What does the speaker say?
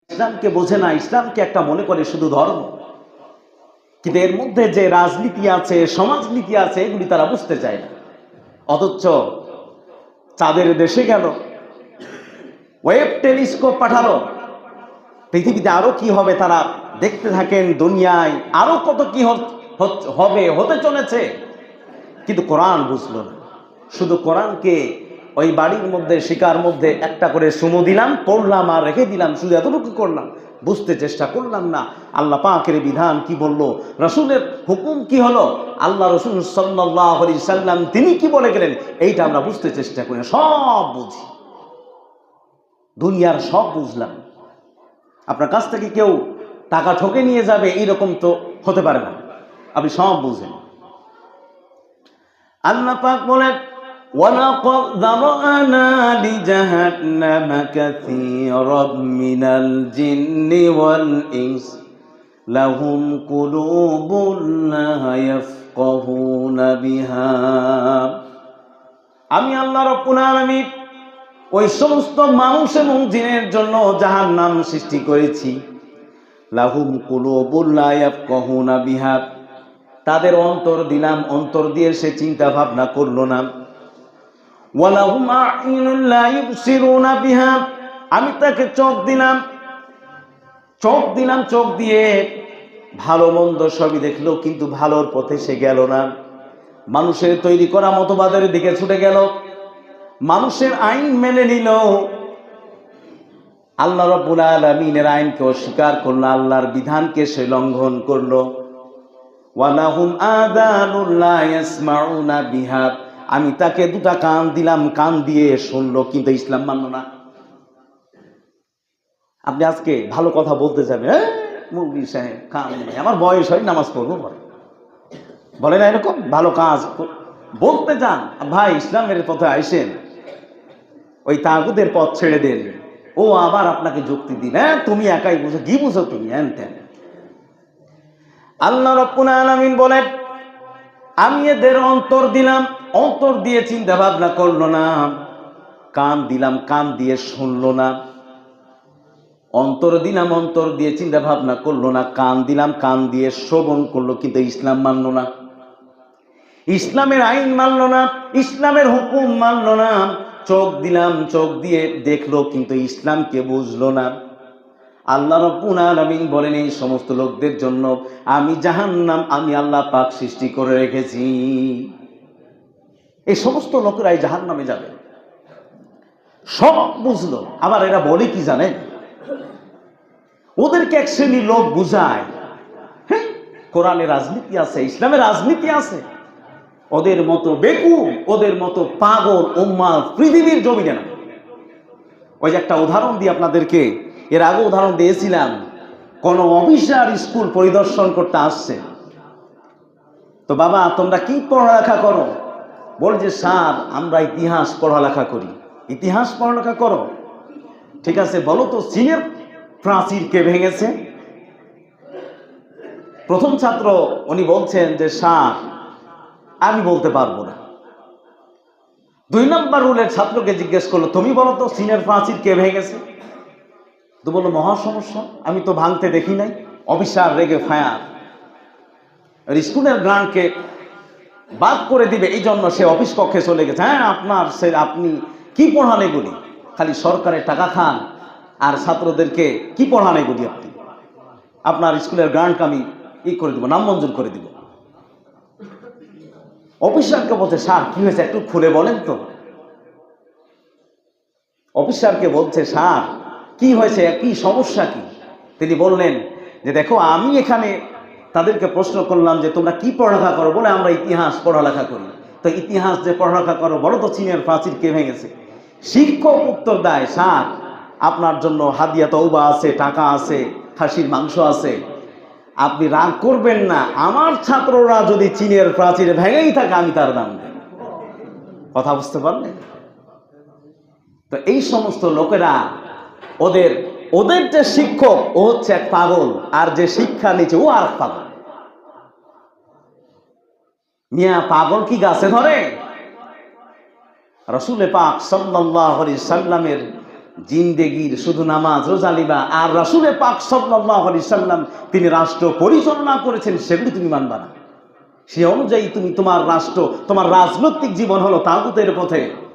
ইসলামকে বোঝে না, ইসলামকে একটা মনে করে শুধু ধর্ম, কিন্তু এর মধ্যে যে রাজনীতি আছে, সমাজনীতি আছে, এগুলি তারা বুঝতে চায় না। অথচ চাঁদের দেশে গেল, ওয়েব টেলিস্কোপ পাঠালো, পৃথিবীতে আরো কি হবে তারা দেখতে থাকেন, দুনিয়ায় আরো কত কি হবে, হতে চলেছে, কিন্তু কোরআন বুঝলো না। শুধু কোরআনকে ওই বাড়ির মধ্যে, শিকার মধ্যে একটা করে সুমো দিলাম, পড়লাম আর রেখে দিলাম, শুধু এতটুকু করলাম, বুঝতে চেষ্টা করলাম না আল্লাহ পাকের বিধান কি বললো, রসুলের হুকুম কি হলো, আল্লাহ রসুল সাল্লাল্লাহু আলাইহি সাল্লাম তিনি কি বলে গেলেন, এইটা আমরা বুঝতে চেষ্টা করি। সব বুঝি, দুনিয়ার সব বুঝলাম। আপনার কাছ থেকে কেউ টাকা ঠকে নিয়ে যাবে এরকম তো হতে পারে না, আপনি সব বুঝেন। আল্লাহ পাক বলেন, ওয়ালাকাদ যারানা লিজাহান্নামা কাসীরাম মিনাল জিন্নি ওয়াল ইনস লাহুম কুলুবুন লা ইয়াফকাহুনা বিহা। আমি আল্লাহ রাব্বুল আলামিন ওই সমস্ত মানুষ এবং জিনের জন্য জাহান্নাম সৃষ্টি করেছি। লাহুম কুলুবুন লা ইয়াফকাহুনা বিহা, তাদের অন্তর দিলাম, অন্তর দিয়ে সে চিন্তা ভাবনা করলো না। ওয়ালাহুম আ'ইনুন লা ইবসিরুনা বিহা, আমি তাকে চোখ দিলাম, চোখ দিয়ে ভালো মন্দ সবই দেখলো, কিন্তু ভালোর পথে সে গেল না, মানুষের তৈরি করা মতবাদের দিকে ছুটে গেল, মানুষের আইন মেনে নিল, আল্লাহ রাব্বুল আলামিনের আইনকে অস্বীকার করলো, আল্লাহর বিধানকে সে লঙ্ঘন করলো। ওয়ালাহুম আযানুন লা ইয়াসমাউনা বিহা, আমি তাকে দুটা কান দিলাম, কান দিয়ে শুনলো, কিন্তু ইসলাম মানলো না। আপনি আজকে ভালো কথা বলতে যাবেন, মুরব্বি সাহেব কান নাই, আমার বয়স হয়, নামাজ পড়বো বলে না, এরকম ভালো কাজ বলতে যান, ভাই ইসলামের পথে আইসেন, ওই তাগুদের পথ ছেড়ে দেন, ও আবার আপনাকে যুক্তি দিন, তুমি একাই বুঝো, কি বুঝো তুমি, তেন। আল্লাহ রাব্বুল আলামিন বলেন, আমি এদের অন্তর দিলাম, অন্তর দিয়ে চিন্তা ভাবনা করলো না, কান দিলাম, কান দিয়ে শুনলো না, অন্তর দিলাম, অন্তর দিয়ে চিন্তা ভাবনা করলো না, কান দিলাম, কান দিয়ে শ্রবণ করলো, কিন্তু ইসলাম মানলো না, ইসলামের আইন মানলো না, ইসলামের হুকুম মানলো না। চোখ দিলাম, চোখ দিয়ে দেখলো, কিন্তু ইসলামকে বুঝলো না। আল্লাহ রাব্বুল আলামিন বলেন, এই সমস্ত লোকদের জন্য আমি জাহান্নাম, আমি আল্লাহ পাক সৃষ্টি করে রেখেছি। এই সমস্ত লোকেরাই জাহান্নামে যাবে, সব বুঝলো। আবার এরা বলে কি জানেন, ওদেরকে এক শ্রেণীর লোক বুঝায়, হ্যাঁ কোরআনে রাজনীতি আছে, ইসলামের রাজনীতি আছে, ওদের মতো বেকুব, ওদের মতো পাগল উম্মাহ পৃথিবীর জমিনে না। ওই যে একটা উদাহরণ দিয়ে আপনাদেরকে, এর আগে উদাহরণ দিয়েছিলাম, কোন অফিসার স্কুল পরিদর্শন করতে আসছে, তো বাবা তোমরা কি পড়ালেখা করো, বলছে স্যার আমরা ইতিহাস পড়ালেখা করি। ইতিহাস পড়ালেখা করো, ঠিক আছে, বলো তো চীনের প্রাচীর কে ভেঙেছে? প্রথম ছাত্র উনি বলছেন যে স্যার আমি বলতে পারবো না। 2 নম্বর রুলের ছাত্রকে জিজ্ঞেস করলো, তুমি বলো তো চীনের প্রাচীর কে ভেঙেছে? তো বললো মহা সমস্যা, আমি তো ভাঙতে দেখি নাই। অফিসার রেগে ফায়ার, স্কুলের গ্রান্টকে বাদ করে দিবে, এই জন্য সে অফিস কক্ষে চলে গেছে। হ্যাঁ আপনি কি পড়ান এগুলি, খালি সরকারের টাকা খান আর ছাত্রদেরকে কি পড়ান এগুলি, আপনি আপনার স্কুলের গ্রান্ট আমি করে দিব, নামঞ্জুর করে দিব। অফিসারকে বলছে স্যার কি হয়েছে একটু খুলে বলেন তো। অফিসারকে বলছে স্যার কি হয়েছে, কি সমস্যা কি? তিনি বললেন যে দেখো আমি এখানে তাদেরকে প্রশ্ন করলাম যে তোমরা কি পড়ালেখা করো, বলে আমরা ইতিহাস পড়ালেখা করি। তো ইতিহাস যে পড়ালেখা করো, বলো তো চীনের প্রাচীর কে ভেঙেছে? শিক্ষক উত্তর দেয়, স্যার আপনার জন্য হাদিয়া তওবা আছে, টাকা আছে, খাসির মাংস আছে, আপনি রাগ করবেন না, আমার ছাত্ররা যদি চীনের প্রাচীর ভেঙেই থাকে আমি তার দাম দেব। কথা বুঝতে পারলেন? তো এই সমস্ত লোকেরা, ওদের যে শিক্ষক ও হচ্ছে এক পাগল, আর যে শিক্ষা নিচ্ছে ও আর পাগল। মিয়া পাগল কি গাছে ধরে? রাসূল পাক সাল্লাল্লাহু আলাইহি সাল্লামের জিন্দেগির শুধু নামাজ রোজালিবা আর রাসূলে পাক সাল্লাল্লাহু আলাইহি সাল্লাম তিনি রাষ্ট্র পরিচালনা করেছেন সেগুলি তুমি মানবা না। সে অনুযায়ী তুমি তোমার রাষ্ট্র, তোমার রাজনৈতিক জীবন হলো তাগুতের পথে।